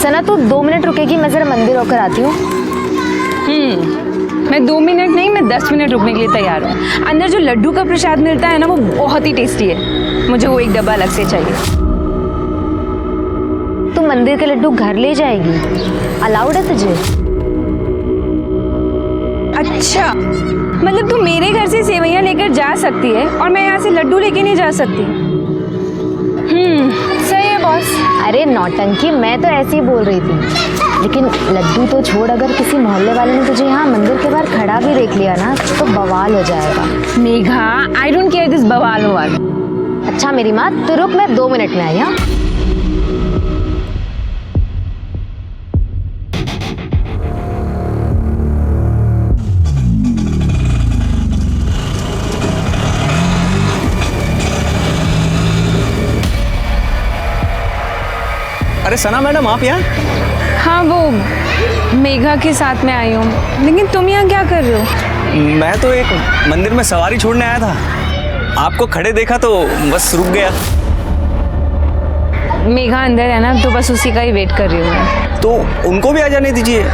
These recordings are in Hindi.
सना तू 2 मिनट रुकेगी, मैं जरा मंदिर होकर आती हूँ। मैं 2 मिनट नहीं, मैं 10 मिनट रुकने के लिए तैयार हूँ। अंदर जो लड्डू का प्रसाद मिलता है ना, वो बहुत ही टेस्टी है। मुझे वो एक डब्बा अलग से चाहिए। तू मंदिर के लड्डू घर ले जाएगी? अलाउड है तुझे? अच्छा, मतलब तू मेरे घर से सेवैयां लेकर जा सकती है और मैं यहाँ से लड्डू लेके नहीं जा सकती? सही है बॉस। अरे नौटंकी, मैं तो ऐसे ही बोल रही थी, लेकिन लड्डू तो छोड़, अगर किसी मोहल्ले वाले ने तुझे यहाँ मंदिर के बाहर खड़ा भी देख लिया ना तो बवाल हो जाएगा। Megha, I don't care this बवाल ववाल। अच्छा मेरी माँ, तू रुक, मैं 2 मिनट में आई। हाँ अरे सना मैडम, आप यहाँ? हाँ, वो मेघा के साथ में आई हूँ। लेकिन तुम यहाँ क्या कर रहे हो? मैं तो एक मंदिर में सवारी छोड़ने आया था, आपको खड़े देखा तो बस रुक गया। मेघा अंदर है ना, तो बस उसी का ही वेट कर रही हूँ मैं। तो उनको भी आ जाने दीजिए,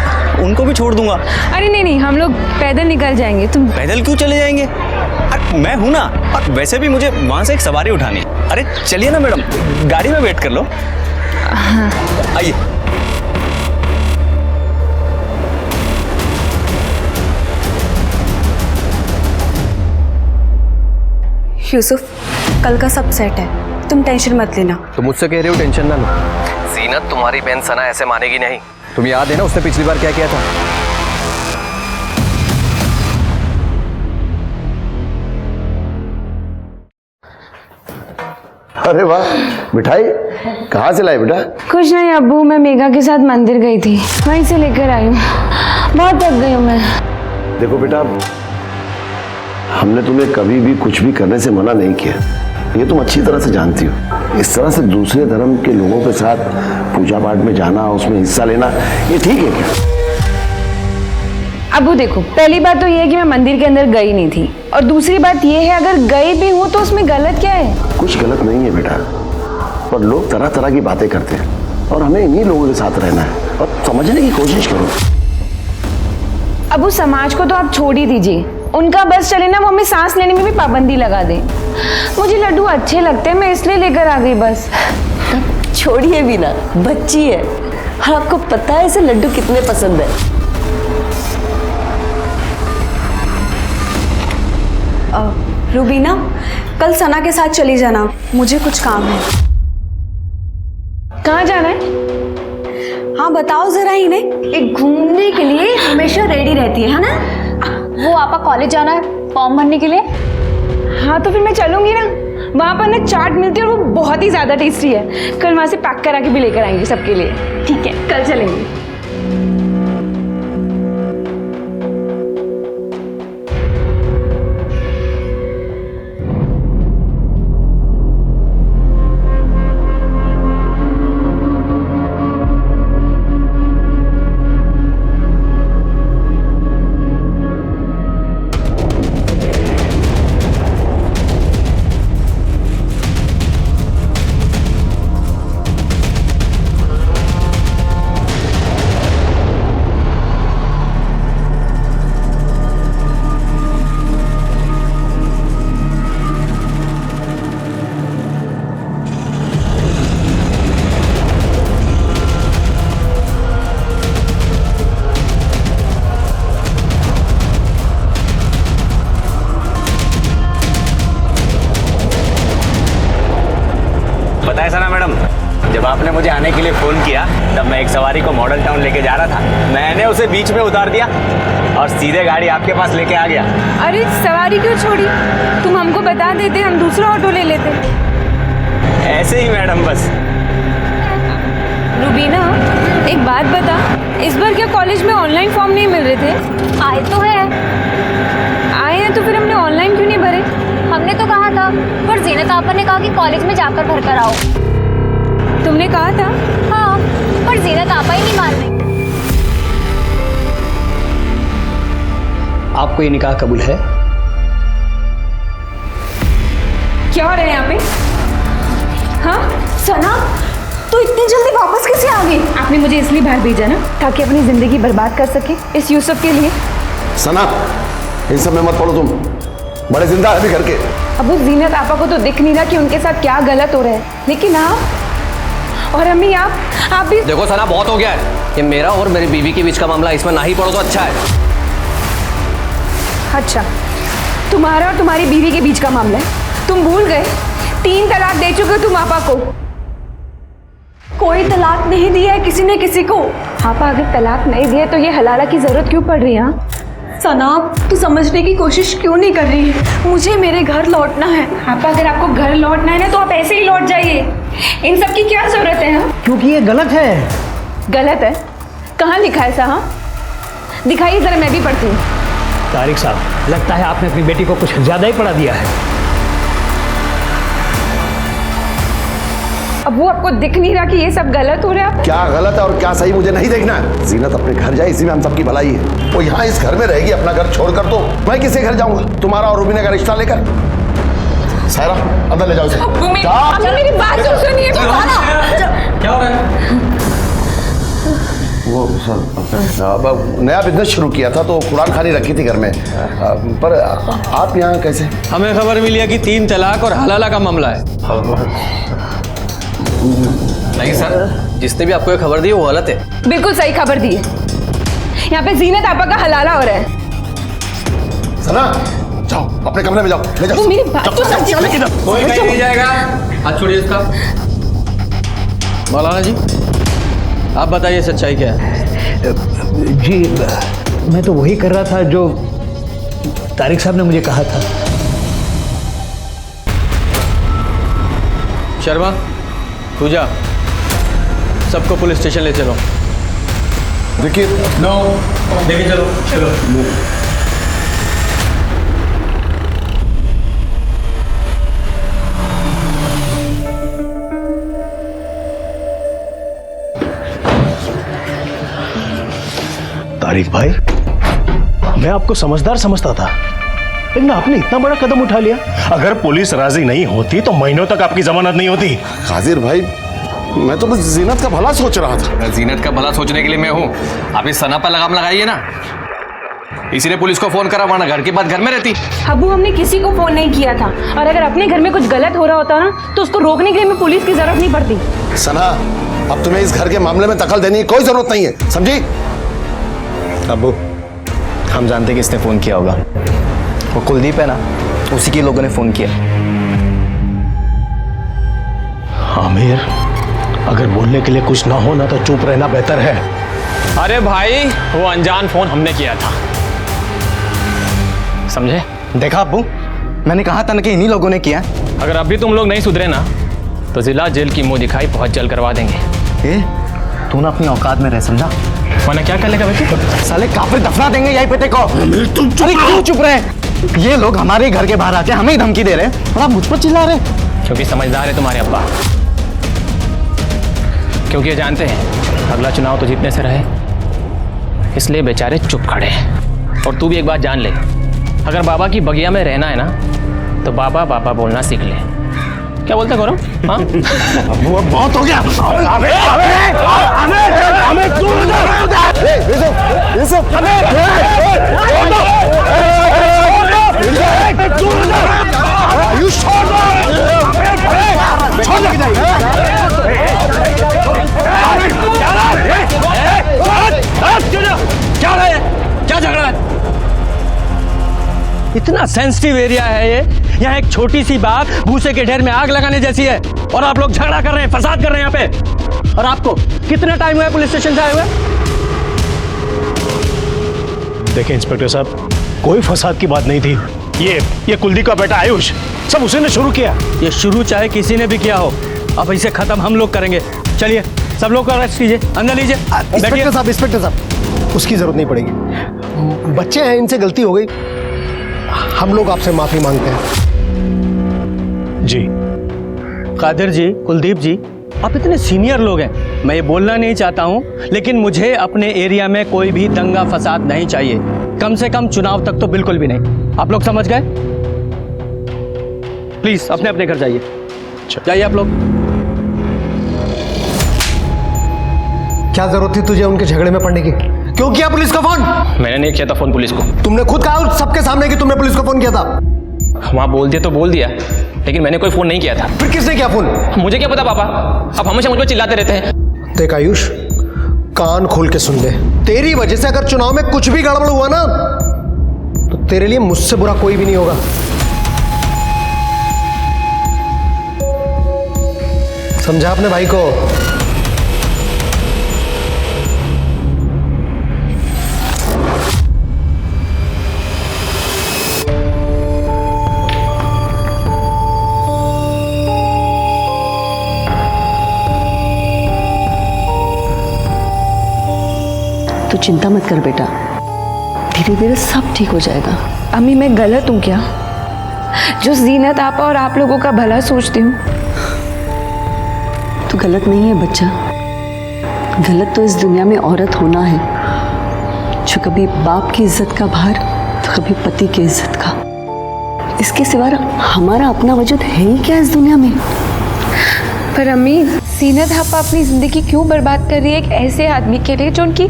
उनको भी छोड़ दूंगा। अरे नहीं नहीं, हम लोग पैदल निकल जाएंगे। तुम पैदल क्यों चले जाएंगे? अरे मैं हूं ना, और वैसे भी मुझे वहां से एक सवारी उठानी है। अरे चलिए ना मैडम, गाड़ी में वेट कर लो। आइए। यूसुफ, कल का सब सेट है, तुम टेंशन मत लेना। तुम मुझसे कह रहे हो टेंशन ना लो। जीनत, तुम्हारी बहन सना ऐसे मानेगी नहीं। तुम याद है ना उसने पिछली बार क्या किया था? अरे वाह, मिठाई कहाँ से लाए बेटा? कुछ नहीं अब्बू, मैं मेघा के साथ मंदिर गई थी, वहीं से लेकर आई हूँ। बहुत थक गई हूँ मैं। देखो बेटा, हमने तुम्हें कभी भी कुछ भी करने से मना नहीं किया, ये तुम अच्छी तरह से जानती हो। इस तरह से दूसरे धर्म के लोगों के साथ पूजा पाठ में जाना, उसमें हिस्सा लेना, ये ठीक है क्या? अब्बू देखो, पहली बात तो ये है कि मैं मंदिर के अंदर गई नहीं थी, और दूसरी बात ये है अगर गई भी हूँ तो उसमें गलत क्या है? कुछ गलत नहीं है बेटा, पर लोग तरह तरह की बातें करते हैं और हमें इन्हीं लोगों के साथ रहना है, और समझने की कोशिश करो। अब्बू समाज को तो आप छोड़ ही दीजिए, उनका बस चले ना, वो हमें सांस लेने में भी पाबंदी लगा दें। मुझे लड्डू अच्छे लगते हैं, मैं इसलिए लेकर आ गई बस। छोड़िए भी ना, बच्ची है, और आपको पता है इसे लड्डू कितने पसंद है। रूबीना, कल सना के साथ चली जाना, मुझे कुछ काम है। कहाँ जाना है? हाँ बताओ जरा इन्हें। एक घूमने के लिए हमेशा रेडी रहती है ना? वो आपा कॉलेज जाना है फॉर्म भरने के लिए। हाँ तो फिर मैं चलूंगी ना, वहाँ पर ना चाट मिलती है और वो बहुत ही ज्यादा टेस्टी है। कल वहाँ से पैक करा के भी लेकर आएंगे सबके लिए। ठीक है, कल चलेंगे। बताया सना मैडम, जब आपने मुझे आने के लिए फोन किया तब मैं एक सवारी को मॉडल टाउन लेके जा रहा था। मैंने उसे बीच में उतार दिया और सीधे गाड़ी आपके पास लेके आ गया। अरे सवारी क्यों छोड़ी? तुम हमको बता देते, हम दूसरा ऑटो ले लेते। ऐसे ही मैडम बस। रूबीना, एक बात बता, इस बार क्या कॉलेज में ऑनलाइन फॉर्म नहीं मिल रहे थे? आए तो है। आए हैं तो फिर हमने ऑनलाइन क्यों नहीं भरे? हमने तो कहा था, पर जीनत आपा ने कहा कि कॉलेज में जाकर भर कर आओ। तुमने कहा था? हाँ, पर जीनत आपा ही नहीं मान रही। आपको ये निकाह कबूल है? क्या हो रहा है यहाँ पे? हाँ सना, तो इतनी जल्दी वापस कैसे आ गई? आपने मुझे इसलिए बाहर भेजा ना ताकि अपनी जिंदगी बर्बाद कर सके इस यूसुफ के लिए। सना, इन सब में मत पड़ो तुम, बड़े जिंदा है अभी घर के। अबू जीनत आपा को तो दिख नहीं रहा कि उनके साथ क्या गलत हो रहा है, लेकिन आप और अम्मी आप भी। देखो सना, बहुत हो गया है। ये मेरा और मेरी बीवी के बीच का मामला, इसमें ना ही पड़ो तो अच्छा है। अच्छा, तुम्हारा और तुम्हारी बीवी के बीच का मामला है? तुम भूल गए 3 तलाक दे चुके हो तुम आपा को। कोई तलाक नहीं दिया है किसी ने किसी को। आपा अगर तलाक नहीं दिए तो ये हलाला की जरूरत क्यों पड़ रही है? हाँ? सना, तू समझने की कोशिश क्यों नहीं कर रही है? मुझे मेरे घर लौटना है। आपा अगर आपको घर लौटना है ना तो आप ऐसे ही लौट जाइए, इन सब की क्या जरूरत है? हाँ? क्योंकि ये गलत है। गलत है? कहाँ लिखा है ऐसा? हाँ, दिखाइए जरा, मैं भी पढ़ती हूँ। तारिक साहब, लगता है आपने अपनी बेटी को कुछ ज्यादा ही पढ़ा दिया है। अब वो आपको दिख नहीं रहा कि ये सब गलत हो रहा है? क्या गलत है और क्या सही मुझे नहीं देखना है। जीनत अपने घर जाए, इसी में हम सबकी भलाई है। वो यहाँ इस घर में रहेगी अपना घर छोड़कर, तो मैं किसके घर जाऊंगा? तुम्हारा और रूबीना का रिश्ता लेकर? सायरा, अंदर ले जाओ इसे। आपने मेरी बात तो सुनिए। क्या हो रहा है? वो सर, अब नया बिजनेस शुरू किया था तो कुरान खानी रखी थी घर में, पर आप यहाँ कैसे? हमें खबर मिली है कि 3 तलाक और हलाला का मामला है। नहीं सर, जिसने भी आपको ये खबर दी वो गलत है। बिल्कुल सही खबर दी है। यहाँ पे जीनत आपा का हलाला हो रहा है। सना, जाओ अपने कमरे में जाओ, ले जाओ। वो मेरी बात तो समझिए। कोई कहीं नहीं जाएगा। हाथ छोड़िए इसका। मौलाना जी, आप बताइए सच्चाई क्या है? जी, मैं तो वही कर रहा था जो तारिक साहब ने मुझे कहा था। शर्मा, पूजा, सबको पुलिस स्टेशन ले चलो। देखिए, नो, लेके चलो। चलो। तारिक भाई, मैं आपको समझदार समझता था, लेकिन आपने इतना बड़ा कदम उठा लिया। अगर पुलिस राजी नहीं होती तो महीनों तक आपकी जमानत नहीं होती। कादिर भाई, मैं तो बस जीनत का भला सोच रहा था। जीनत का भला सोचने के लिए मैं हूँ। आप इस सना पर लगाम लगाइए ना। इसीलिए पुलिस को फोन करा, वरना घर के बाद घर में रहती। अबू, हमने किसी को फोन नहीं किया था, और अगर अपने घर में कुछ गलत हो रहा होता ना तो उसको रोकने के लिए हमें पुलिस की जरूरत नहीं पड़ती। सना, अब तुम्हें इस घर के मामले में दखल देने की कोई जरूरत नहीं है, समझी? अब्बू, हम जानते किसने फ़ोन किया होगा। वो कुलदीप है ना, उसी के लोगों ने फ़ोन किया। आमिर, अगर बोलने के लिए कुछ ना हो ना तो चुप रहना बेहतर है। अरे भाई, वो अनजान फोन हमने किया था, समझे? देखा अब्बू, मैंने कहा था ना कि इन्हीं लोगों ने किया। अगर अभी तुम लोग नहीं सुधरे ना तो जिला जेल की मुंह दिखाई बहुत जल्द करवा देंगे। तू ना अपनी औकात में रह, समझा? वरना क्या कर लेगा बेटे? साले काफिर दफना देंगे यही पे को। तुम चुप रहे। ये लोग हमारे घर के बाहर आके हमें ही धमकी दे रहे हैं और आप मुझ पर चिल्ला रहे। क्योंकि समझदार है तुम्हारे अब्बा, क्योंकि ये जानते हैं अगला चुनाव तो जीतने से रहे, इसलिए बेचारे चुप खड़े हैं। और तू भी एक बात जान ले, अगर बाबा की बगिया में रहना है ना तो बाबा बाबा बोलना सीख ले। क्या बोलते गौरव? हाँ, अब बहुत हो गया। क्या झगड़ा है? इतना सेंसिटिव एरिया है ये, यहाँ एक छोटी सी बात भूसे के ढेर में आग लगाने जैसी है, और आप लोग झगड़ा कर रहे हैं, फसाद कर रहे हैं यहाँ पे। और आपको कितना टाइम हुआ है पुलिस स्टेशन से आए हुए? देखिए इंस्पेक्टर साहब, कोई फसाद की बात नहीं थी। ये कुलदीप का बेटा आयुष, सब उसी ने शुरू किया। ये शुरू चाहे किसी ने भी किया हो, अब इसे खत्म हम लोग करेंगे। चलिए सब लोग को अरेस्ट कीजिए, अंदर लीजिए। इंस्पेक्टर साहब, उसकी जरूरत नहीं पड़ेगी। बच्चे हैं, इनसे गलती हो गई, हम लोग आपसे माफी मांगते हैं। जी कादिर जी, कुलदीप जी, आप इतने सीनियर लोग हैं, मैं ये बोलना नहीं चाहता हूँ, लेकिन मुझे अपने एरिया में कोई भी दंगा फसाद नहीं चाहिए, कम से कम चुनाव तक तो बिल्कुल भी नहीं। आप लोग समझ गए? प्लीज अपने अपने घर जाइए, जाइए आप लोग। क्या जरूरत थी तुझे उनके झगड़े में पड़ने की? क्यों किया पुलिस को फोन? मैंने नहीं किया था फोन पुलिस को। तुमने खुद कहा सबके सामने कि तुमने पुलिस को फोन किया था। वहाँ बोल दिया तो बोल दिया, लेकिन मैंने कोई फोन नहीं किया था। फिर किसने किया फोन? मुझे क्या पता पापा, अब हमेशा मुझ पर चिल्लाते रहते हैं। देख आयुष, कान खोल के सुन ले। तेरी वजह से अगर चुनाव में कुछ भी गड़बड़ हुआ ना, तो तेरे लिए मुझसे बुरा कोई भी नहीं होगा। समझा अपने भाई को। तू चिंता मत कर बेटा, धीरे धीरे सब ठीक हो जाएगा। अम्मी मैं गलत हूँ क्या, जो जीनत आपा और आप लोगों का भला सोचती हूँ? तू गलत नहीं है बच्चा। गलत तो इस दुनिया में औरत होना है, जो कभी बाप की इज्जत का भार तो कभी पति की इज्जत का। इसके सिवा हमारा अपना वजूद है ही क्या इस दुनिया में? पर अम्मी, जीनत आपा अपनी जिंदगी क्यों बर्बाद कर रही है एक ऐसे आदमी के लिए जो उनकी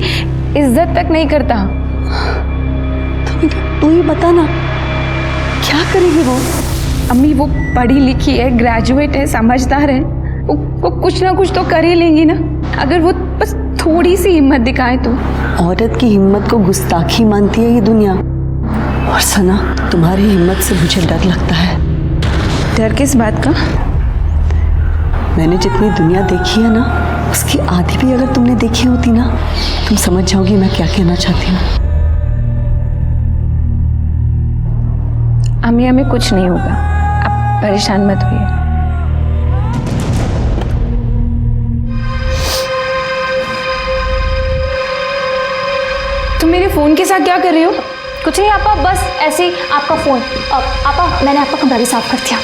इज्जत तक नहीं करता? तो तू ही बता ना, क्या करेगी वो? अम्मी वो पढ़ी लिखी है, ग्रेजुएट है, समझदार है, वो कुछ ना कुछ तो कर ही लेंगी ना, अगर वो बस थोड़ी सी हिम्मत दिखाए तो। औरत की हिम्मत को गुस्ताखी मानती है ये दुनिया। और सना, तुम्हारी हिम्मत से मुझे डर लगता है। डर किस बात का? मैंने जितनी दुनिया देखी है ना, उसकी आधी भी अगर तुमने देखी होती ना, तुम समझ जाओगी मैं क्या कहना चाहती हूँ। अम्मी हमें कुछ नहीं होगा, आप परेशान मत होइए। तुम मेरे फोन के साथ क्या कर रही हो? कुछ नहीं आपा, बस ऐसे ही आपका फोन। आपा मैंने आपका कमरा भी साफ कर दिया।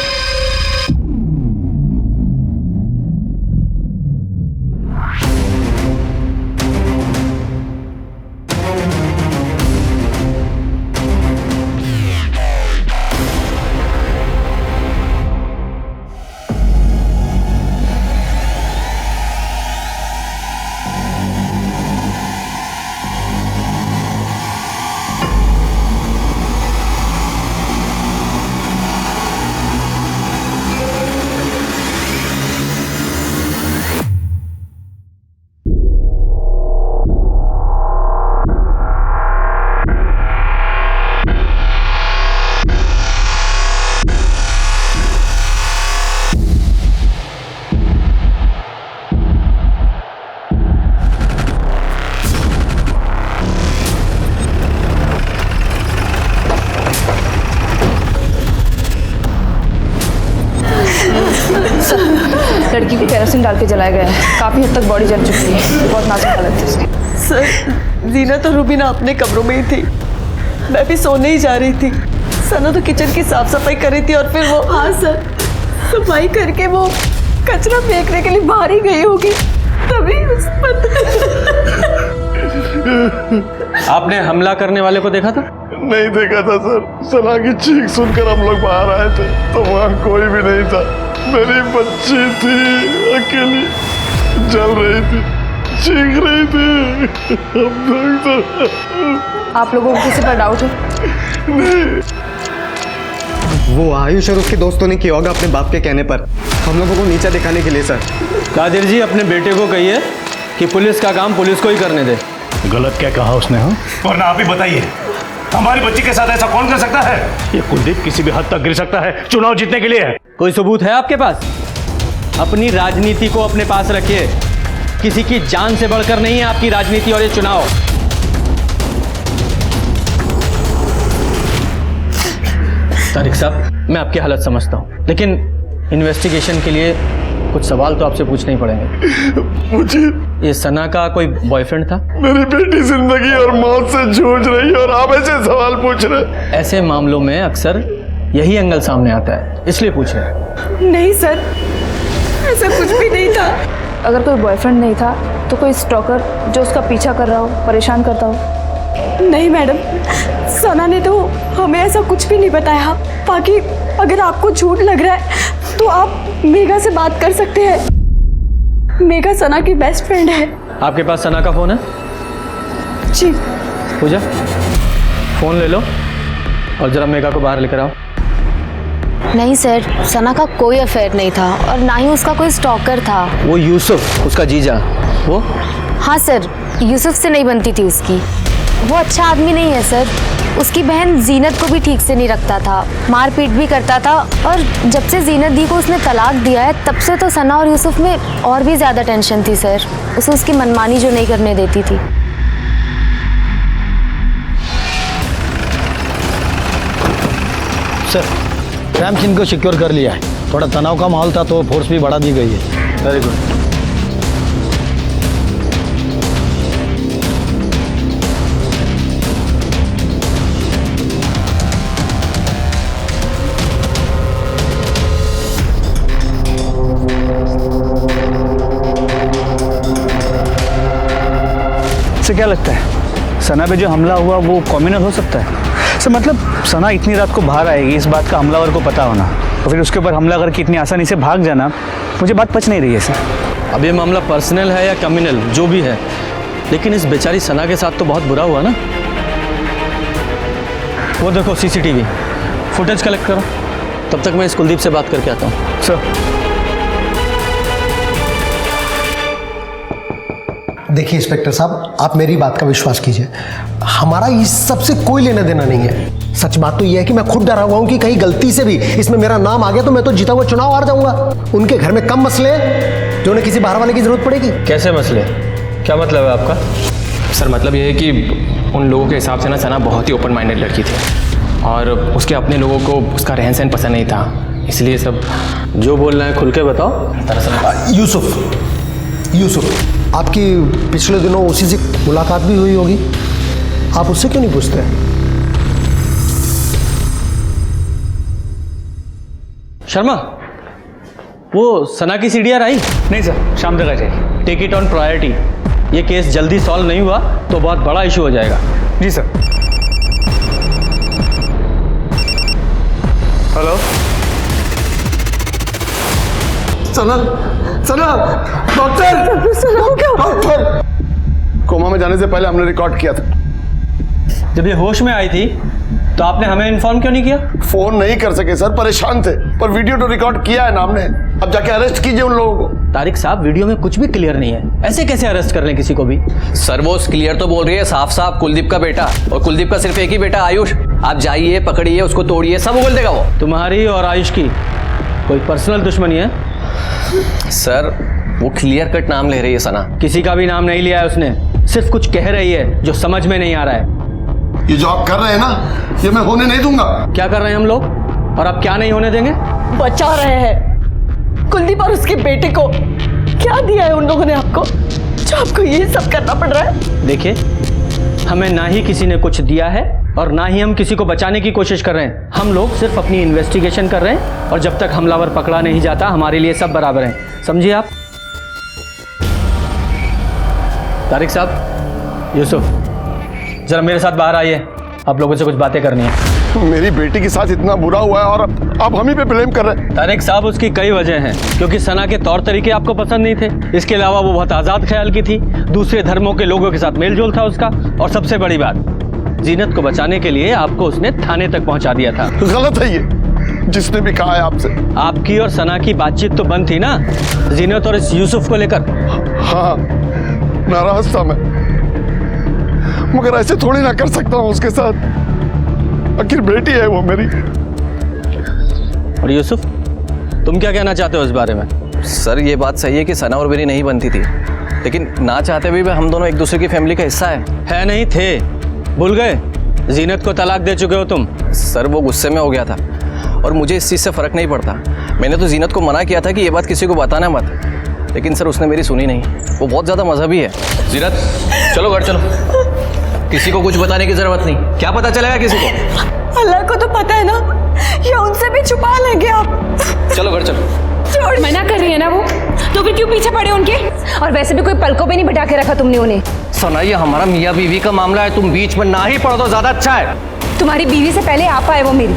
लड़की को केरोसिन डाल के जलाया गया है, काफी हद तक बॉडी जल चुकी है, बहुत नाजुक हालत है उसकी। सर, जीनत और रुबीना अपने कमरों में ही थी, मैं भी सोने ही जा रही थी। सना तो किचन की साफ सफाई कर रही थी और फिर वो। हाँ सर, सफाई करके वो कचरा फेंकने के लिए बाहर ही गई होगी, तभी उस पर। आपने हमला करने वाले को देखा था? नहीं देखा था सर। सना की चीख सुनकर हम लोग बाहर आए थे तो वहाँ कोई भी नहीं था। मेरी बच्ची थी, अकेली जल रही थी, चीख रही थी। आप लोगों को किसी पर डाउट है? वो आयुष और उसके दोस्तों ने किया होगा अपने बाप के कहने पर, हम लोगों को नीचा दिखाने के लिए। सर कादिर जी, अपने बेटे को कहिए कि पुलिस का काम पुलिस को ही करने दे। गलत क्या कहा उसने? हाँ, वरना आप ही बताइए, हमारी बच्ची के साथ ऐसा कौन कर सकता है? ये कुलदीप किसी भी हद तक गिर सकता है, चुनाव जीतने के लिए है। कोई सबूत है आपके पास? अपनी राजनीति को अपने पास रखिए, किसी की जान से बढ़कर नहीं है आपकी राजनीति और ये चुनाव। तारिक साहब, मैं आपकी हालत समझता हूँ, लेकिन इन्वेस्टिगेशन के लिए कुछ सवाल तो आपसे पूछने ही पड़ेंगे। मुझे ये सना का कोई बॉयफ्रेंड था? मेरी बेटी जिंदगी और मौत से जूझ रही है और आप ऐसे सवाल पूछ रहे? ऐसे मामलों में अक्सर यही एंगल सामने आता है, इसलिए पूछ रहे हैं। नहीं सर, ऐसा कुछ भी नहीं था। अगर कोई बॉयफ्रेंड नहीं था तो कोई स्टॉकर जो उसका पीछा कर रहा हो, परेशान करता हो? नहीं मैडम, सना ने तो हमें ऐसा कुछ भी नहीं बताया। बाकी अगर आपको झूठ लग रहा है तो आप मेघा से बात कर सकते हैं। मेघा सना की बेस्ट फ्रेंड है। आपके पास सना का फ़ोन है? जी। पूजा, फ़ोन ले लो और ज़रा मेघा को बाहर लेकर आओ। नहीं सर, सना का कोई अफेयर नहीं था और ना ही उसका कोई स्टॉकर था। वो यूसुफ, उसका जीजा, वो? हाँ सर, यूसुफ से नहीं बनती थी उसकी। वो अच्छा आदमी नहीं है सर। उसकी बहन जीनत को भी ठीक से नहीं रखता था, मारपीट भी करता था। और जब से जीनत दी को उसने तलाक दिया है तब से तो सना और यूसुफ में और भी ज़्यादा टेंशन थी सर। उसे उसकी मनमानी जो नहीं करने देती थी। सर, रैम सिंह को सिक्योर कर लिया है। थोड़ा तनाव का माहौल था तो फोर्स भी बढ़ा दी गई है। Very good. से क्या लगता है सना पे जो हमला हुआ वो कॉम्युनल हो सकता है? सर मतलब सना इतनी रात को बाहर आएगी, इस बात का हमलावर को पता होना, और फिर उसके ऊपर हमला करके इतनी आसानी से भाग जाना, मुझे बात पच नहीं रही है सर। अब ये मामला पर्सनल है या कम्युनल जो भी है, लेकिन इस बेचारी सना के साथ तो बहुत बुरा हुआ ना। वो देखो CCTV फुटेज कलेक्ट करो, तब तक मैं इस कुलदीप से बात करके आता हूँ। सर देखिए इंस्पेक्टर साहब, आप मेरी बात का विश्वास कीजिए, हमारा इस सब से कोई लेना देना नहीं है। सच बात तो यह है कि मैं खुद डरा हुआ हूं कि कहीं गलती से भी इसमें मेरा नाम आ गया तो मैं तो जीता हुआ चुनाव हार जाऊंगा। उनके घर में कम मसले हैं जो उन्हें किसी बाहर वाले की जरूरत पड़ेगी। कैसे मसले? क्या मतलब है आपका? सर मतलब ये है कि उन लोगों के हिसाब से ना सना बहुत ही ओपन माइंडेड लड़की थी और उसके अपने लोगों को उसका रहन सहन पसंद नहीं था, इसलिए सब जो बोल रहे हैं खुल के बताओ। दरअसल यूसुफ आपकी पिछले दिनों उसी से मुलाकात भी हुई होगी, आप उससे क्यों नहीं पूछते? शर्मा, वो सना की CDR आई? नहीं सर, शाम तक आ जाएगी। Take it on priority. ये केस जल्दी सॉल्व नहीं हुआ तो बहुत बड़ा इशू हो जाएगा। जी sir. Hello Sana, Sana, doctor coma में जाने से पहले हमने रिकॉर्ड किया था। जब ये होश में आई थी तो आपने हमें इन्फॉर्म क्यों नहीं किया? फोन नहीं कर सके सर, परेशान थे, पर वीडियो तो रिकॉर्ड किया है ना हमने। अब जाके अरेस्ट कीजिए उन लोगों को। तारिक साहब, वीडियो में कुछ भी क्लियर नहीं है, ऐसे कैसे अरेस्ट कर लें किसी को भी? सर वो क्लियर तो बोल रही है साफ साफ, कुलदीप का बेटा, और कुलदीप का सिर्फ एक ही बेटा आयुष। आप जाइए, पकड़िए उसको, तोड़िए, सब बोल देगा वो। तुम्हारी और आयुष की कोई पर्सनल दुश्मनी है? सर वो क्लियर कट नाम ले रही है सना। किसी का भी नाम नहीं लिया है उसने, सिर्फ कुछ कह रही है जो समझ में नहीं आ रहा है। ये जो आप कर रहे हैं ना, ये मैं होने नहीं दूंगा। क्या कर रहे हैं हम लोग, और आप क्या नहीं होने देंगे? बचा रहे हैं कुलदीप और उसके बेटे को। क्या दिया है उन लोगों ने आपको जो आपको ये सब करना पड़ रहा है? देखिए, हमें ना ही किसी ने कुछ दिया है और ना ही हम किसी को बचाने की कोशिश कर रहे हैं। हम लोग सिर्फ अपनी इन्वेस्टिगेशन कर रहे हैं और जब तक हमलावर पकड़ा नहीं जाता हमारे लिए सब बराबर हैं, समझिए आप। तारिक साहब, यूसुफ, जरा मेरे साथ बाहर आइए, आप लोगों से कुछ बातें करनी है। मेरी बेटी के साथ इतना बुरा हुआ है और आप हम ही पे ब्लेम कर रहे हैं। तारिक साहब, उसकी कई वजह हैं, क्योंकि सना के तौर तरीके आपको पसंद नहीं थे। इसके अलावा वो बहुत आज़ाद ख्याल की थी, दूसरे धर्मों के लोगों के साथ मेल जोल था उसका, और सबसे बड़ी बात, जीनत को बचाने के लिए आपको उसने थाने तक पहुंचा दिया था। गलत है ये, जिसने भी कहा है आपसे। आपकी और सना की बातचीत तो बंद थी ना, जीनत और इस यूसुफ को लेकर। हाँ, नाराज था मैं, मगर ऐसे थोड़ी ना कर सकता हूँ उसके साथ। आखिर बेटी है वो मेरी। और यूसुफ, तुम क्या कहना चाहते हो इस बारे में? सर ये बात सही है कि सना और मेरी नहीं बनती थी, लेकिन ना चाहते भी हम दोनों एक दूसरे की फैमिली का हिस्सा है नहीं थे? भूल गए? जीनत को तलाक दे चुके हो तुम। सर वो गुस्से में हो गया था और मुझे इस चीज़ से फ़र्क नहीं पड़ता। मैंने तो जीनत को मना किया था कि ये बात किसी को बताना मत, लेकिन सर उसने मेरी सुनी नहीं। वो बहुत ज़्यादा मजहबी है। जीनत चलो घर चलो, किसी को कुछ बताने की ज़रूरत नहीं। क्या पता चलेगा किसी को? अल्लाह को तो पता है ना, या उनसे भी छुपा लेंगे आप। चलो घर चलो। मना कर रही है ना वो, तो फिर क्यों पीछे पड़े उनके? और वैसे भी कोई पलकों पे नहीं बिठा के रखा तुमने उन्हें। सना ये हमारा मियाँ बीवी का मामला है, तुम बीच में ना ही पढ़ो तो ज़्यादा अच्छा है। तुम्हारी बीवी से पहले आप आए वो मेरी,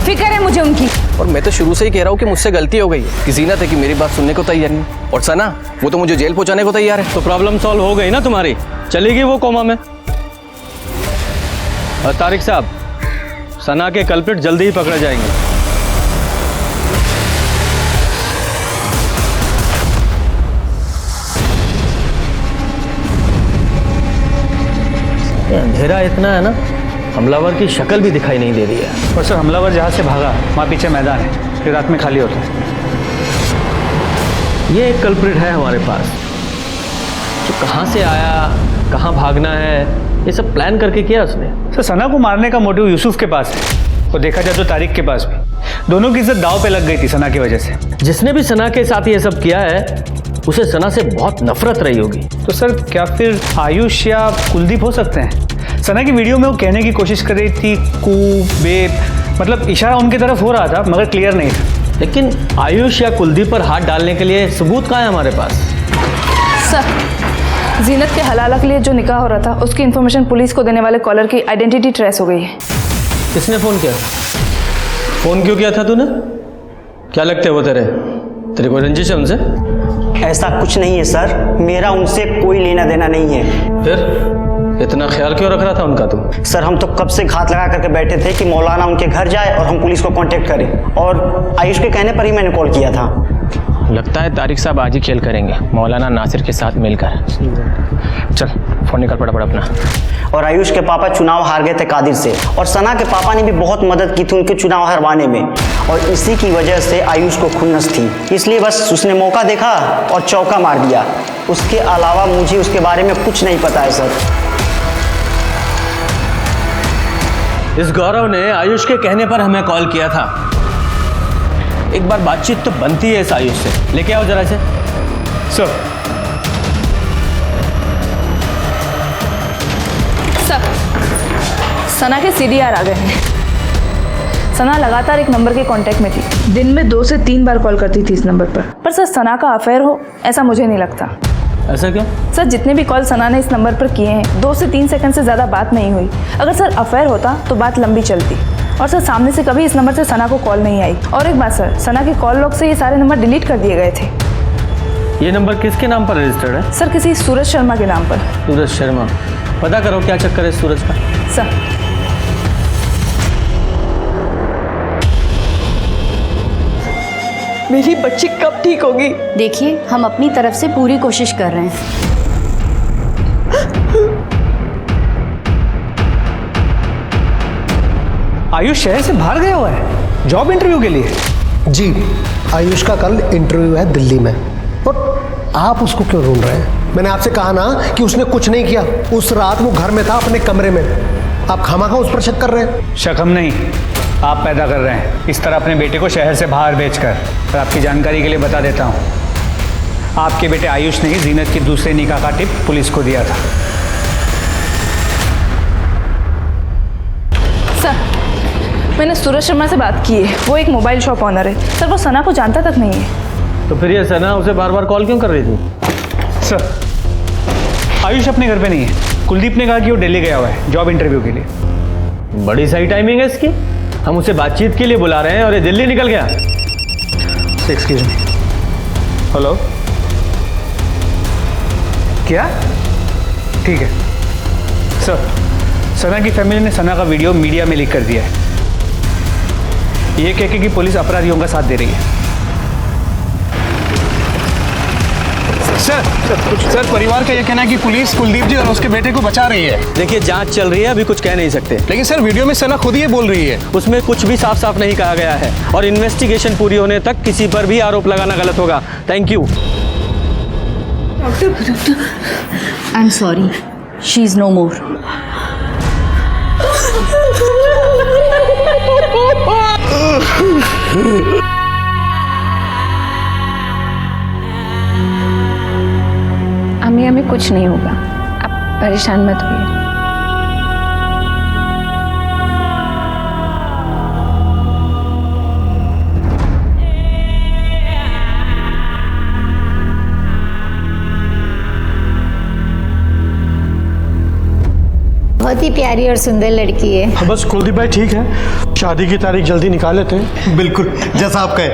फिक्र है मुझे उनकी। और मैं तो शुरू से ही कह रहा हूँ कि मुझसे गलती हो गई है कि जीनत है कि मेरी बात सुनने को तैयार नहीं, और सना वो तो मुझे जेल पहुंचाने को तैयार है। तो प्रॉब्लम सॉल्व हो गई ना तुम्हारी, चलेगी वो कोमा में। और तारिक साहब, सना के कल्प्रिट जल्दी ही पकड़े जाएंगे। अंधेरा इतना है ना, हमलावर की शक्ल भी दिखाई नहीं दे रही है। और सर हमलावर जहाँ से भागा वहाँ पीछे मैदान है, फिर रात में खाली होता है। ये एक कल्प्रिट है हमारे पास, जो कहाँ से आया, कहाँ भागना है, ये सब प्लान करके किया उसने। सर सना को मारने का मोटिव यूसुफ के पास है, और देखा जाए तो तारिक के पास भी। दोनों की इज्जत दांव पे लग गई थी सना की वजह से। जिसने भी सना के साथ ये सब किया है उसे सना से बहुत नफरत रही होगी। तो सर क्या फिर आयुष या कुलदीप हो सकते हैं? सना की वीडियो में वो कहने की कोशिश कर रही थी कू बेब, मतलब इशारा उनकी तरफ हो रहा था मगर क्लियर नहीं था। लेकिन आयुष या कुलदीप पर हाथ डालने के लिए सबूत कहाँ है हमारे पास? सर जीनत के हलाला के लिए जो निकाह हो रहा था उसकी इन्फॉर्मेशन पुलिस को देने वाले कॉलर की आइडेंटिटी ट्रेस हो गई है। किसने फ़ोन किया? फोन क्यों किया था तूने? क्या लगते वो तेरे को रंजिश है उनसे? ऐसा कुछ नहीं है सर, मेरा उनसे कोई लेना देना नहीं है। फिर इतना ख्याल क्यों रख रहा था उनका तू? सर हम तो कब से घात लगा करके बैठे थे कि मौलाना उनके घर जाए और हम पुलिस को कांटेक्ट करें, और आयुष के कहने पर ही मैंने कॉल किया था। लगता है तारिक साहब आज ही खेल करेंगे मौलाना नासिर के साथ मिलकर। चल फोन निकाल फटाफट अपना। और आयुष के पापा चुनाव हार गए थे कादिर से, और सना के पापा ने भी बहुत मदद की थी उनके चुनाव हरवाने में, और इसी की वजह से आयुष को खुन्नस थी, इसलिए बस उसने मौका देखा और चौका मार दिया। उसके अलावा मुझे उसके बारे में कुछ नहीं पता है सर। इस गौरव ने आयुष के कहने पर हमें कॉल किया था। एक बार बातचीत तो बनती है इस आयुष से, लेके आओ जरा से। सर सना के सीडीआर आ गए हैं। सना लगातार एक नंबर के कांटेक्ट में थी, दिन में 2 से 3 बार कॉल करती थी इस नंबर पर सर सना का अफेयर हो ऐसा मुझे नहीं लगता। ऐसा क्यों? सर जितने भी कॉल सना ने इस नंबर पर किए हैं 2 से 3 सेकंड से ज़्यादा बात नहीं हुई। अगर सर अफेयर होता तो बात लंबी चलती, और सर सामने से कभी इस नंबर से सना को कॉल नहीं आई। और एक बात सर, सना के कॉल लॉग से ये सारे नंबर डिलीट कर दिए गए थे। ये नंबर किसके नाम पर रजिस्टर्ड है? सर किसी सूरज शर्मा के नाम पर। सूरज शर्मा, पता करो क्या चक्कर है सूरज का। सर मेरी बच्ची कब ठीक होगी? देखिए हम अपनी तरफ से पूरी कोशिश कर रहे हैं। आयुष शहर से बाहर गया हुआ है जॉब इंटरव्यू के लिए? जी, आयुष का कल इंटरव्यू है दिल्ली में। और आप उसको क्यों ढूंढ रहे हैं? मैंने आपसे कहा ना कि उसने कुछ नहीं किया। उस रात वो घर में था अपने कमरे में। आप खामखा उस पर शक कर रहे हैं। शक हम नहीं, आप पैदा कर रहे हैं, इस तरह अपने बेटे को शहर से बाहर भेजकर। और आपकी जानकारी के लिए बता देता हूँ, आपके बेटे आयुष ने ही जीनत की दूसरे निकाह का टिप पुलिस को दिया था। सर मैंने सूरज शर्मा से बात की है, वो एक मोबाइल शॉप ऑनर है सर, वो सना को जानता तक नहीं है। तो फिर ये सना उसे बार बार कॉल क्यों कर रही थी? सर आयुष अपने घर पे नहीं है, कुलदीप ने कहा कि वो दिल्ली गया हुआ है जॉब इंटरव्यू के लिए। बड़ी सही टाइमिंग है इसकी, हम उसे बातचीत के लिए बुला रहे हैं और ये दिल्ली निकल गया। एक्सक्यूज मी, हेलो, क्या? ठीक है सर, सना की फैमिली ने सना का वीडियो मीडिया में लीक कर दिया है, ये कह के कि पुलिस अपराधियों का साथ दे रही है। सर परिवार का यह कहना है कि पुलिस कुलदीप जी और उसके बेटे को बचा रही है। देखिए जांच चल रही है, अभी कुछ कह नहीं सकते। लेकिन सर वीडियो में सना खुद ये बोल रही है। उसमें कुछ भी साफ साफ नहीं कहा गया है, और इन्वेस्टिगेशन पूरी होने तक किसी पर भी आरोप लगाना गलत होगा। Thank you. I am sorry, she is no more. अम्मी हमें कुछ नहीं होगा, आप परेशान मत होइए। बहुत ही प्यारी और सुंदर लड़की है। बस कुलदीप भाई ठीक है, शादी की तारीख जल्दी निकाल लेते हैं। बिल्कुल जैसा आप कहे।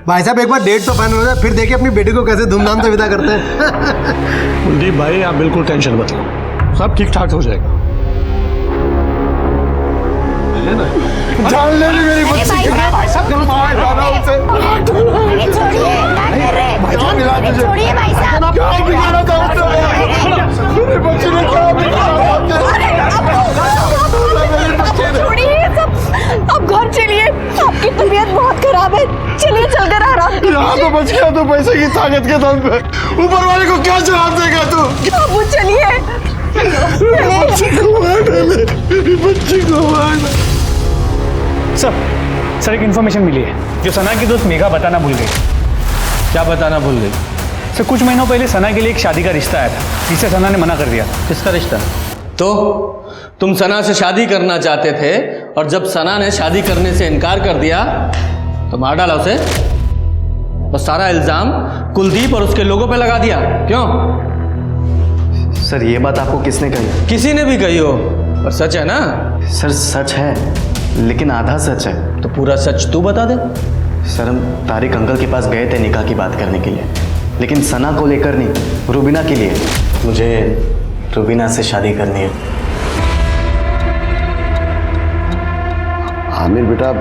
भाई साहब एक बार डेट तो फाइनल हो जाए, फिर देखिए अपनी बेटी को कैसे धूमधाम से विदा करते हैं। कुलदीप भाई आप बिल्कुल टेंशन मत लो, सब ठीक ठाक हो जाएगा। जान ले ली मेरी बच्ची की। भाई साहब मार डाला उसे। अरे छोड़िए, क्या कर रहे हैं? अरे छोड़िए भाई साहब। क्या बिगाड़ा था उसने? मेरी बच्ची ने क्या बिगाड़ा? छोड़िए ये सब, अब घर चलिए, आपकी तबीयत बहुत खराब है, चलिए चलकर आराम करिए। यहाँ तो बच गया, तो पैसे की ताकत के दम पे ऊपर वाले को क्या जवाब देगा तू? अब चलिए, मेरी बच्ची को मार डाले, मेरी बच्ची को मार डाले। सर एक इन्फॉर्मेशन मिली है जो सना की दोस्त मेघा बताना भूल गई। क्या बताना भूल गई? सर कुछ महीनों पहले सना के लिए एक शादी का रिश्ता आया था, जिसे सना ने मना कर दिया। किसका रिश्ता? तो तुम सना से शादी करना चाहते थे और जब सना ने शादी करने से इनकार कर दिया तो मार डाला उसे और सारा इल्जाम कुलदीप और उसके लोगों पे लगा दिया। क्यों? सर ये बात आपको किसने कही? किसी ने भी कही हो, पर सच है ना? सर सच है, लेकिन आधा सच है। तो पूरा सच तू बता दे। सर हम तारिक अंकल के पास गए थे निकाह की बात करने के लिए, लेकिन सना को लेकर नहीं, रुबीना के लिए। मुझे रुबीना से शादी करनी है। आमिर बेटा,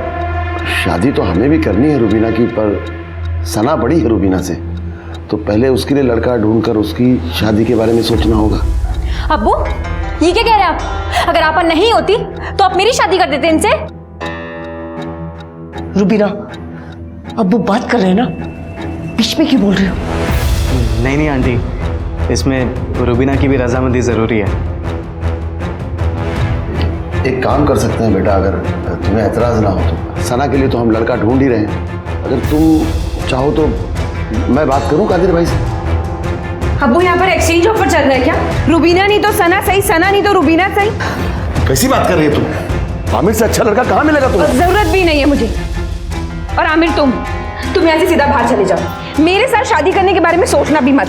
शादी तो हमें भी करनी है रुबीना की, पर सना बड़ी है रुबीना से, तो पहले उसके लिए लड़का ढूंढकर उसकी शादी के बारे में सोचना होगा। अब्बू ये क्या कह रहे हैं आप? अगर आपा नहीं होती तो आप मेरी शादी कर देते इनसे। रुबीना, अब वो बात कर रहे हैं ना, बीच में क्यों बोल रहे हो? नहीं आंटी, इसमें रुबीना की भी रजामंदी ज़रूरी है। एक काम कर सकते हैं बेटा, अगर तुम्हें एतराज़ ना हो तो। सना के लिए तो हम लड़का ढूंढ ही रहे हैं, अगर तुम चाहो तो मैं बात करूं कादिर भाई से। अब्बू यहाँ पर एक्सचेंज ऑफर चल रहा है क्या? रुबीना नहीं तो सना सही, सना नहीं तो रुबीना सही। कैसी बात कर रही है तुम? आमिर से अच्छा लड़का कहाँ मिलेगा तुम्हें? जरूरत भी नहीं है मुझे। और आमिर तुम यहाँ से सीधा बाहर चले जाओ, मेरे साथ शादी करने के बारे में सोचना भी मत।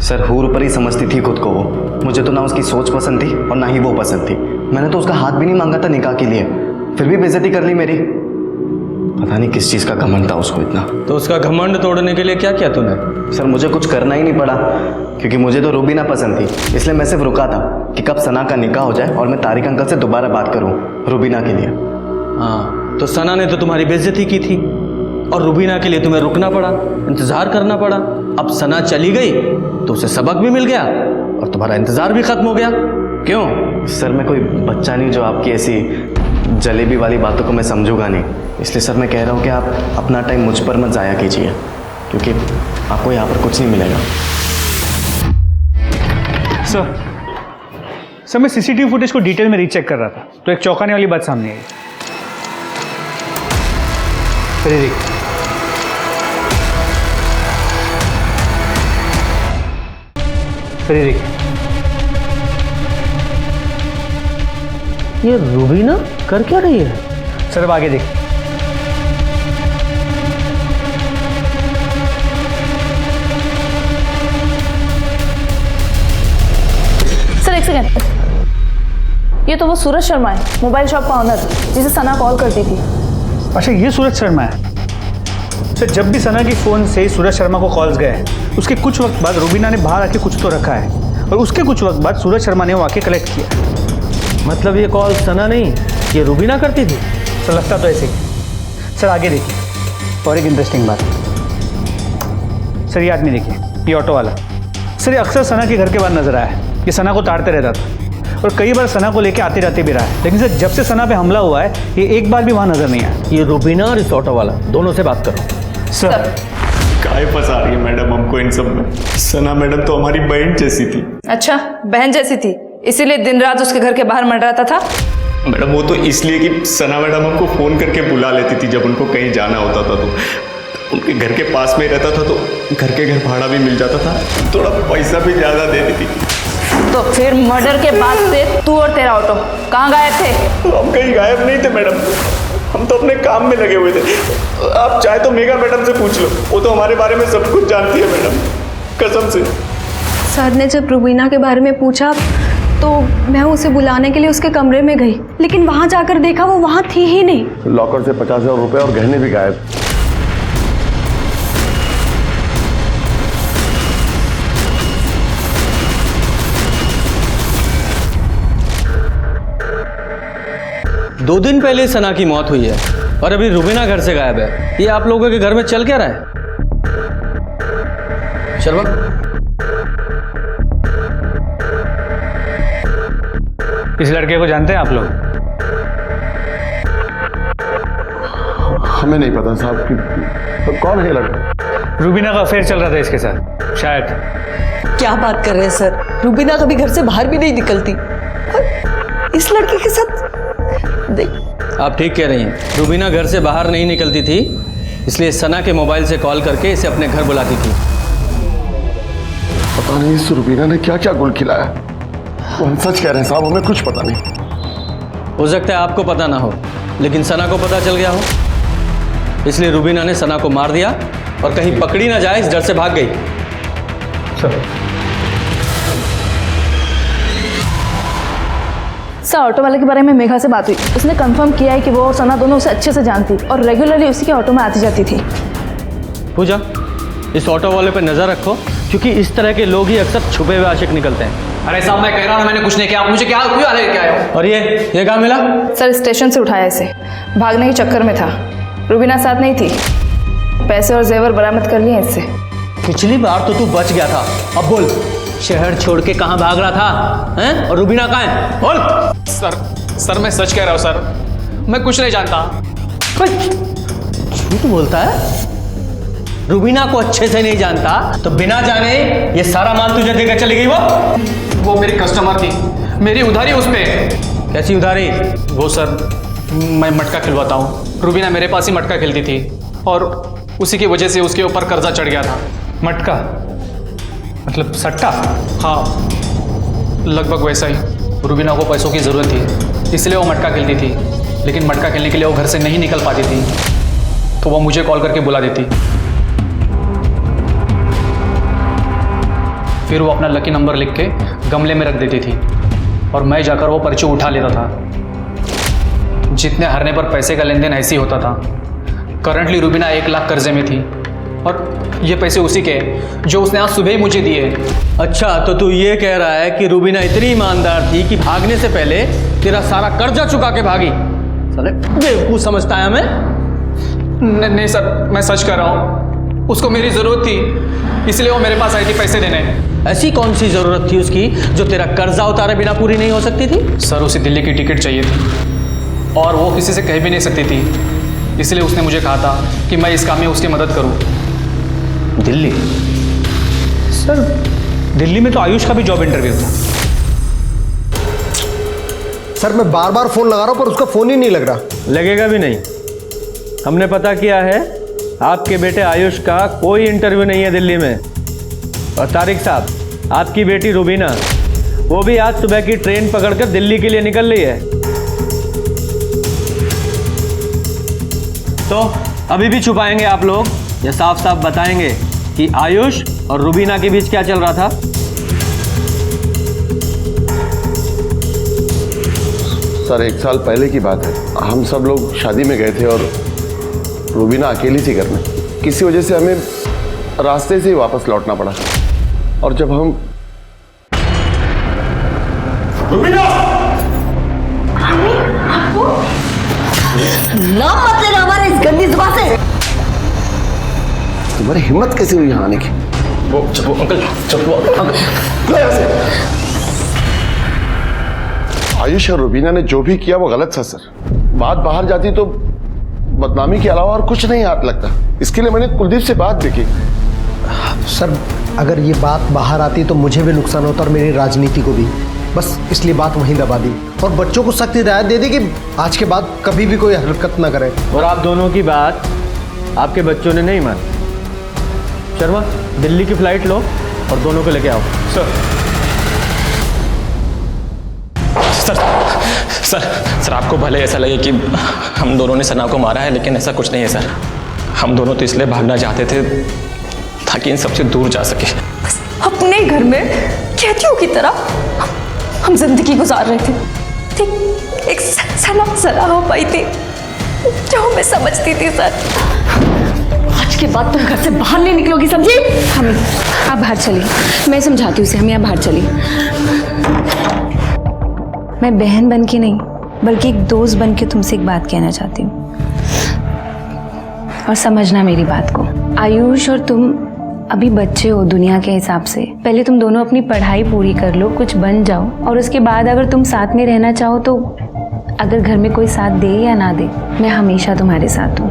सर हूर पर ही समझती थी खुद को वो। मुझे तो ना उसकी सोच पसंद थी और ना ही वो पसंद थी। मैंने तो उसका हाथ भी नहीं मांगा था निकाह के लिए, फिर भी बेइज्जती कर ली मेरी। पता नहीं किस चीज़ का घमंड था उसको इतना। तो उसका घमंड तोड़ने के लिए क्या किया तूने? सर मुझे कुछ करना ही नहीं पड़ा, क्योंकि मुझे तो रुबीना पसंद थी, इसलिए मैं सिर्फ रुका था कि कब सना का निकाह हो जाए और मैं तारिक अंकल से दोबारा बात करूं रुबीना के लिए। हाँ, तो सना ने तो तुम्हारी बेइज्जती की थी और रुबीना के लिए तुम्हें रुकना पड़ा, इंतजार करना पड़ा। अब सना चली गई तो उसे सबक भी मिल गया और तुम्हारा इंतजार भी खत्म हो गया। क्यों? सर मैं कोई बच्चा नहीं जो आपकी ऐसी जलेबी वाली बातों को मैं समझूंगा नहीं, इसलिए सर मैं कह रहा हूँ कि आप अपना टाइम मुझ पर मत ज़ाया कीजिए, क्योंकि आपको यहाँ पर कुछ नहीं मिलेगा। सर मैं सीसीटीवी फुटेज को डिटेल में रीचेक कर रहा था तो एक चौंकाने वाली बात सामने आई। ये रुबीना कर क्या रही है? सर अब आगे देख। सर एक सेकंड, ये तो वो सूरज शर्मा है, मोबाइल शॉप का ऑनर, जिसे सना कॉल करती थी। अच्छा ये सूरज शर्मा है। सर जब भी सना की फ़ोन से सूरज शर्मा को कॉल्स गए, उसके कुछ वक्त बाद रुबीना ने बाहर आके कुछ तो रखा है और उसके कुछ वक्त बाद सूरज शर्मा ने वो आके कलेक्ट किया। मतलब ये कॉल सना नहीं, ये रुबीना करती थी? सर लगता तो ऐसे ही। सर आगे देखिए और एक इंटरेस्टिंग बात। सर ये आदमी देखिए, ये ऑटो वाला। सर ये अक्सर सना के घर के बाहर नजर आया है, ये सना को ताड़ते रहता था और कई बार सना को लेके आते जाते भी रहा है, लेकिन सर जब से सना पे हमला हुआ है ये एक बार भी वहाँ नजर नहीं आया। ये रुबीना और इस ऑटो वाला दोनों से बात करो। सर काय फंसा रही है मैडम हमको इन सब में? सना मैडम तो हमारी बहन जैसी थी। अच्छा बहन जैसी थी, इसीलिए दिन रात उसके घर के बाहर मंडराता था? मैडम वो तो इसलिए कि सना मैडम हमको फ़ोन करके बुला लेती थी जब उनको कहीं जाना होता था, तो उनके घर के पास में रहता था तो घर के घर भाड़ा भी मिल जाता था, थोड़ा पैसा भी ज़्यादा देती थी। तो फिर मर्डर के बाद से तू और तेरा ऑटो कहाँ गायब थे? हम कहीं गायब नहीं थे मैडम, हम तो अपने काम में लगे हुए थे। आप चाहे तो मेघा मैडम से पूछ लो, वो तो हमारे बारे में सब कुछ जानती है मैडम, कसम से। सर ने जब रुबीना के बारे में पूछा तो मैं उसे बुलाने के लिए उसके कमरे में गई, लेकिन वहाँ जाकर देखा वो वहाँ थी ही नहीं। लॉकर से 50,000 रुपए और गहने भी गायब। दो दिन पहले सना की मौत हुई है और अभी रुबीना घर से गायब है। ये आप लोगों के घर में चल क्या रहा है? शर्मा, इस लड़के को जानते हैं आप लोग? हमें नहीं पता साहब कि तो कौन है लड़का। रुबीना का अफेयर चल रहा था इसके साथ शायद। क्या बात कर रहे हैं सर, रूबीना कभी घर से बाहर भी नहीं निकलती और इस लड़के के साथ आप ठीक कह रही हैं। रुबीना घर से बाहर नहीं निकलती थी, इसलिए सना के मोबाइल से कॉल करके इसे अपने घर बुलाती थी। पता नहीं इस रुबीना ने क्या क्या गुल खिलाया। वो हम सच कह रहे हैं साहब, हमें कुछ पता नहीं। हो सकता है आपको पता ना हो, लेकिन सना को पता चल गया हो, इसलिए रुबीना ने सना को मार दिया और कहीं पकड़ी ना जाए इस डर से भाग गई। सर, ऑटो वाले के बारे में मेघा से बात हुई। उसने कंफर्म किया है कि वो और सना दोनों उसे अच्छे से जानती और रेगुलरली उसी के ऑटो में आती जाती थी। पूजा, इस ऑटो वाले पे नजर रखो, क्योंकि इस तरह के लोग ही अक्सर छुपे हुए आशिक निकलते हैं। अरे साहब, मैं कह रहा हूँ मैंने कुछ नहीं किया, आप मुझे क्या क्यों लेके आए हो? और ये कहाँ मिला? सर, स्टेशन से उठाया इसे, भागने के चक्कर में था। रुबीना साथ नहीं थी। पैसे और जेवर बरामद कर लिए इससे। पिछली बार तो तू बच गया था, अब बोल शहर छोड़ के कहाँ भाग रहा था हैं? और रुबीना कहाँ है? बोल। सर मैं सच कह रहा हूँ सर, मैं कुछ नहीं जानता। झूठ बोलता है? रुबीना को अच्छे से नहीं जानता तो बिना जाने ये सारा माल तुझे देकर चली गई? वो मेरी कस्टमर थी, मेरी उधारी उस पे। कैसी उधारी? वो सर, मैं मटका खिलवाता हूँ, रुबीना मेरे पास ही मटका खेलती थी और उसी की वजह से उसके ऊपर कर्जा चढ़ गया था। मटका मतलब सट्टा? हाँ, लगभग वैसा ही। रुबीना को पैसों की ज़रूरत थी, इसलिए वो मटका खेलती थी, लेकिन मटका खेलने के लिए वो घर से नहीं निकल पाती थी, तो वो मुझे कॉल करके बुला देती। फिर वो अपना लकी नंबर लिख के गमले में रख देती थी और मैं जाकर वो पर्ची उठा लेता था। जितने हारने पर पैसे का लेन देन ऐसे ही होता था। करंटली रुबीना 1 लाख कर्जे में थी और ये पैसे उसी के जो उसने आज सुबह ही मुझे दिए। अच्छा, तो तू ये कह रहा है कि रुबीना इतनी ईमानदार थी कि भागने से पहले तेरा सारा कर्जा चुका के भागी? साले बेवकूफ समझता है हमें? नहीं सर, मैं सच कह रहा हूँ। उसको मेरी ज़रूरत थी, इसलिए वो मेरे पास आई थी पैसे देने। ऐसी कौन सी ज़रूरत थी उसकी जो तेरा कर्जा उतारे बिना पूरी नहीं हो सकती थी? सर, उसे दिल्ली की टिकट चाहिए थी और वो किसी से कह भी नहीं सकती थी, इसलिए उसने मुझे कहा था कि मैं इस काम में उसकी मदद करूँ। दिल्ली? सर, दिल्ली में तो आयुष का भी जॉब इंटरव्यू था। सर, मैं बार बार फोन लगा रहा हूं पर उसका फोन ही नहीं लग रहा। लगेगा भी नहीं। हमने पता किया है, आपके बेटे आयुष का कोई इंटरव्यू नहीं है दिल्ली में। और तारिक साहब, आपकी बेटी रुबीना, वो भी आज सुबह की ट्रेन पकड़कर दिल्ली के लिए निकल रही है। तो अभी भी छुपाएंगे आप लोग या साफ साफ बताएंगे कि आयुष और रुबीना के बीच क्या चल रहा था? सर, 1 साल पहले की बात है। हम सब लोग शादी में गए थे और रुबीना अकेली थी घर में। किसी वजह से हमें रास्ते से ही वापस लौटना पड़ा और जब हम रुबीना! नाम मत लेना हमारे इस गंदी जुबान से। तुम्हारी हिम्मत कैसे हुई यहाँ आने की? वो अंकल, आयुष और रुबीना ने जो भी किया वो गलत था सर। बात बाहर जाती तो बदनामी के अलावा और कुछ नहीं हाथ लगता। इसके लिए मैंने कुलदीप से बात भी की। सर, अगर ये बात बाहर आती तो मुझे भी नुकसान होता और मेरी राजनीति को भी। बस इसलिए बात वहीं दबा दी और बच्चों को सख्त हिदायत दे दी कि आज के बाद कभी भी कोई हरकत ना करे। और आप दोनों की बात आपके बच्चों ने नहीं मानी। शर्मा, दिल्ली की फ्लाइट लो और दोनों को लेके आओ। सर, आपको भले ऐसा लगे कि हम दोनों ने सना को मारा है, लेकिन ऐसा कुछ नहीं है सर। हम दोनों तो इसलिए भागना चाहते थे ताकि इन सबसे दूर जा सके। अपने घर में कैदियों की तरह हम जिंदगी गुजार रहे थे, ठीक एक सना हो पाई थी जो हमें समझती थी। सर आज के बाद तुम घर से बाहर नहीं निकलोगी, समझी? हम आप बाहर चलिए, मैं समझाती हूँ उसे। हम यहाँ बाहर चलिए। मैं बहन बन के नहीं बल्कि एक दोस्त बन के तुमसे एक बात कहना चाहती हूँ, और समझना मेरी बात को। आयुष और तुम अभी बच्चे हो दुनिया के हिसाब से। पहले तुम दोनों अपनी पढ़ाई पूरी कर लो, कुछ बन जाओ, और उसके बाद अगर तुम साथ में रहना चाहो तो अगर घर में कोई साथ दे या ना दे, मैं हमेशा तुम्हारे साथ हूँ।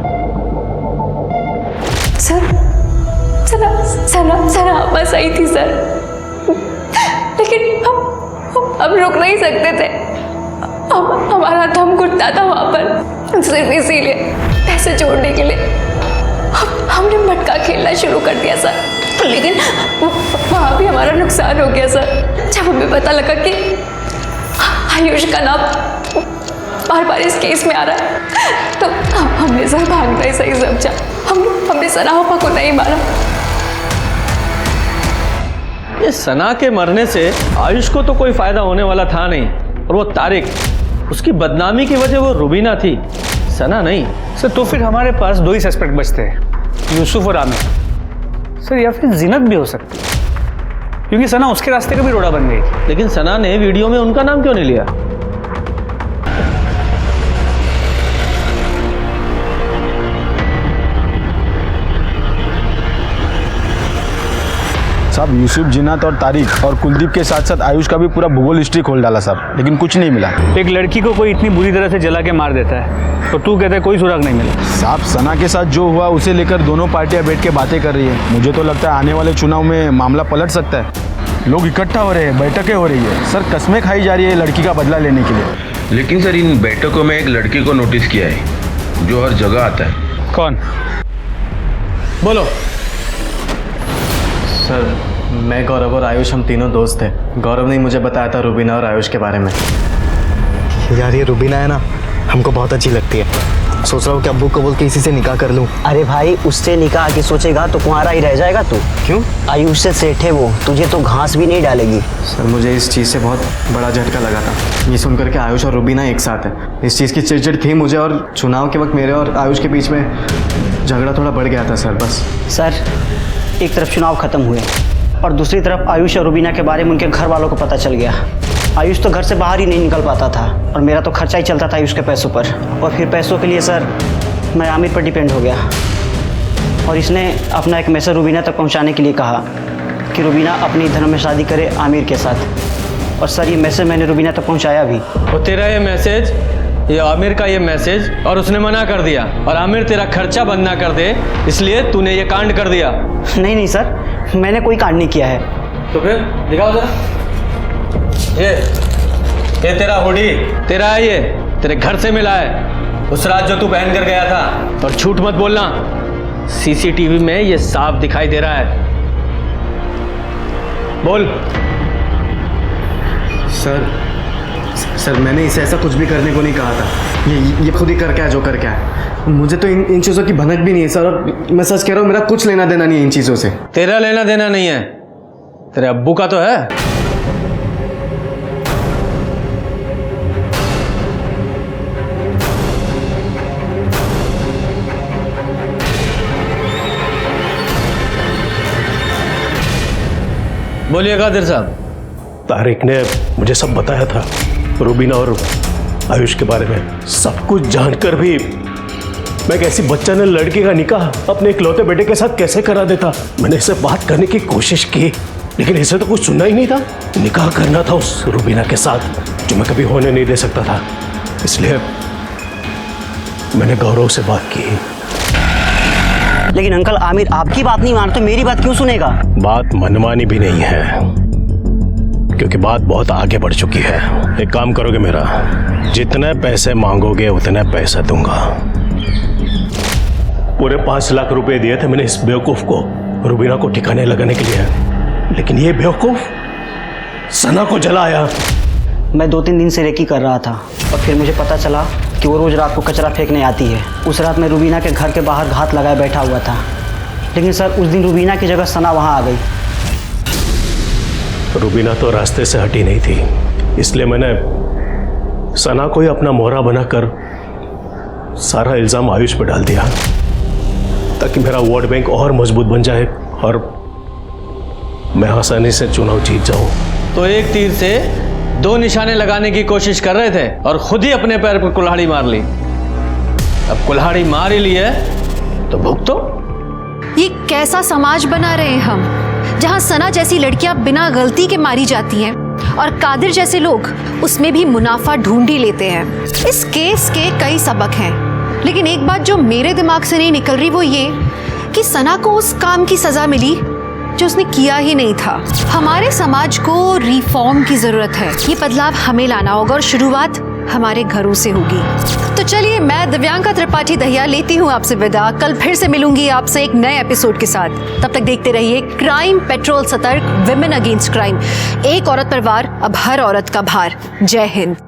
सना बस आई थी सर, लेकिन हम रुक नहीं सकते थे। हमारा दम घुटता था वहाँ पर, सिर्फ इसीलिए पैसे जोड़ने के लिए हमने मटका खेलना शुरू कर दिया सर। लेकिन वहाँ भी हमारा नुकसान हो गया सर। जब हमें पता लगा कि आयुष का नाम बार बार इस केस में आ रहा है, तो हमने सर भागना ही सही समझा। हमने सनापा को नहीं मारा। ये सना के मरने से आयुष को तो कोई फायदा होने वाला था नहीं, और वो तारिक, उसकी बदनामी की वजह वो रुबीना थी, सना नहीं। सर तो फिर हमारे पास 2 ही सस्पेक्ट बचते हैं, यूसुफ और आमिर। सर या फिर जीनत भी हो सकती है, क्योंकि सना उसके रास्ते का भी रोड़ा बन गई थी। लेकिन सना ने वीडियो में उनका नाम क्यों नहीं लिया? साहब यूसुफ, जिन्नत और तारिक और कुलदीप के साथ साथ आयुष का भी पूरा भूगोल हिस्ट्री खोल डाला साहब, लेकिन कुछ नहीं मिला। एक लड़की को कोई इतनी बुरी तरह से जला के मार देता है, तो तू कहता है कोई सुराग नहीं मिला। साहब सना के साथ जो हुआ उसे लेकर दोनों पार्टियां बैठ के बातें कर रही है। मुझे तो लगता है आने वाले चुनाव में मामला पलट सकता है। लोग इकट्ठा हो रहे हैं, बैठकें हो रही है सर, कस्में खाई जा रही है लड़की का बदला लेने के लिए। लेकिन सर इन बैठकों में एक लड़की को नोटिस किया है जो हर जगह आता है। कौन? बोलो। सर मैं, गौरव और आयुष हम तीनों दोस्त थे। गौरव ने मुझे बताया था रुबीना और आयुष के बारे में। यार ये रुबीना है ना, हमको बहुत अच्छी लगती है। सोच रहा हूँ कि अब्बू को बोल के इसी से निकाह कर लूँ। अरे भाई उससे निकाह की सोचेगा तो कुंवारा ही रह जाएगा तू। क्यों? आयुष से सेठ है वो, तुझे तो घास भी नहीं डालेगी। सर मुझे इस चीज़ से बहुत बड़ा झटका लगा था, ये सुनकर के आयुष और रुबीना एक साथ है। इस चीज़ की चिड़चिड़ थी मुझे, और चुनाव के वक्त मेरे और आयुष के बीच में झगड़ा थोड़ा बढ़ गया था सर। बस सर एक तरफ चुनाव खत्म हुए और दूसरी तरफ आयुष और रुबीना के बारे में उनके घर वालों को पता चल गया। आयुष तो घर से बाहर ही नहीं निकल पाता था, और मेरा तो खर्चा ही चलता था आयुष के पैसों पर। और फिर पैसों के लिए सर मैं आमिर पर डिपेंड हो गया, और इसने अपना एक मैसेज रुबीना तक पहुंचाने के लिए कहा कि रुबीना अपनी धर्म में शादी करे आमिर के साथ। और सर ये मैसेज मैंने रुबीना तक पहुंचाया भी। और तेरा ये मैसेज, ये आमिर का ये मैसेज, और उसने मना कर दिया, और आमिर तेरा खर्चा बंद ना कर दे इसलिए तूने ये कांड कर दिया। नहीं सर, मैंने कोई कांड नहीं किया है। तो फिर दिखाओ जरा। ये तेरा हुडी तेरा है, ये तेरे घर से मिला है उस रात जो तू पहन कर गया था। और झूठ मत बोलना, सीसीटीवी में ये साफ दिखाई दे रहा है। बोल। सर मैंने इसे ऐसा कुछ भी करने को नहीं कहा था। ये खुद ही कर क्या जो कर क्या है। मुझे तो इन चीज़ों की भनक भी नहीं है सर, और मैं सच कह रहा हूँ मेरा कुछ लेना देना नहीं है इन चीज़ों से। तेरा लेना देना नहीं है, तेरे अब्बू का तो है। बोलिए कादिर साहब। तारिक ने मुझे सब बताया था, रुबीना और आयुष के बारे में। सब कुछ जानकर भी मैं एक ऐसी बच्चा ने लड़की का निकाह अपने इकलौते बेटे के साथ कैसे करा देता। मैंने इससे बात करने की कोशिश की, लेकिन इसे तो कुछ सुनना ही नहीं था। निकाह करना था उस रुबीना के साथ जो मैं कभी होने नहीं दे सकता था, इसलिए मैंने गौरव से बात की। लेकिन अंकल आमिर आपकी बात नहीं मान तो मेरी बात क्यों सुनेगा? बात मनमानी भी नहीं है, क्योंकि बात बहुत आगे बढ़ चुकी है। एक काम करोगे मेरा, जितने पैसे मांगोगे उतने पैसे दूंगा। पूरे 5 लाख रुपए दिए थे मैंने इस बेवकूफ को रुबीना को ठिकाने लगाने के लिए, लेकिन ये बेवकूफ सना को जलाया। मैं 2-3 दिन से रेकी कर रहा था, और फिर मुझे पता चला कि वो रोज रात को कचरा फेंकने आती है। उस रात मैं रुबीना के घर के बाहर घात लगाए बैठा हुआ था, लेकिन सर उस दिन रुबीना की जगह सना वहाँ आ गई। रुबीना तो रास्ते से हटी नहीं थी, इसलिए मैंने सना को ही अपना मोहरा बनाकर सारा इल्ज़ाम आयुष पर डाल दिया, ताकि मेरा वोट बैंक और मजबूत बन जाए और मैं आसानी से चुनाव जीत जाऊं। तो एक तीर से 2 निशाने लगाने की कोशिश कर रहे थे और खुद ही अपने पैर पर कुल्हाड़ी मार ली। अब कुल्हाड़ी मार ही ली है तो भुगतो। ये कैसा समाज बना रहे हैं हम, जहां सना जैसी लड़कियां बिना गलती के मारी जाती हैं और कादिर जैसे लोग उसमें भी मुनाफा ढूंढ ही लेते हैं। इस केस के कई सबक हैं, लेकिन एक बात जो मेरे दिमाग से नहीं निकल रही वो ये कि सना को उस काम की सजा मिली जो उसने किया ही नहीं था। हमारे समाज को रिफॉर्म की जरूरत है। ये बदलाव हमें लाना होगा और शुरुआत हमारे घरों से होगी। तो चलिए, मैं दिव्यांका त्रिपाठी दहिया लेती हूँ आपसे विदा। कल फिर से मिलूंगी आपसे एक नए एपिसोड के साथ। तब तक देखते रहिए क्राइम पेट्रोल, सतर्क, विमेन अगेंस्ट क्राइम। एक औरत पर वार, अब हर औरत का भार। जय हिंद।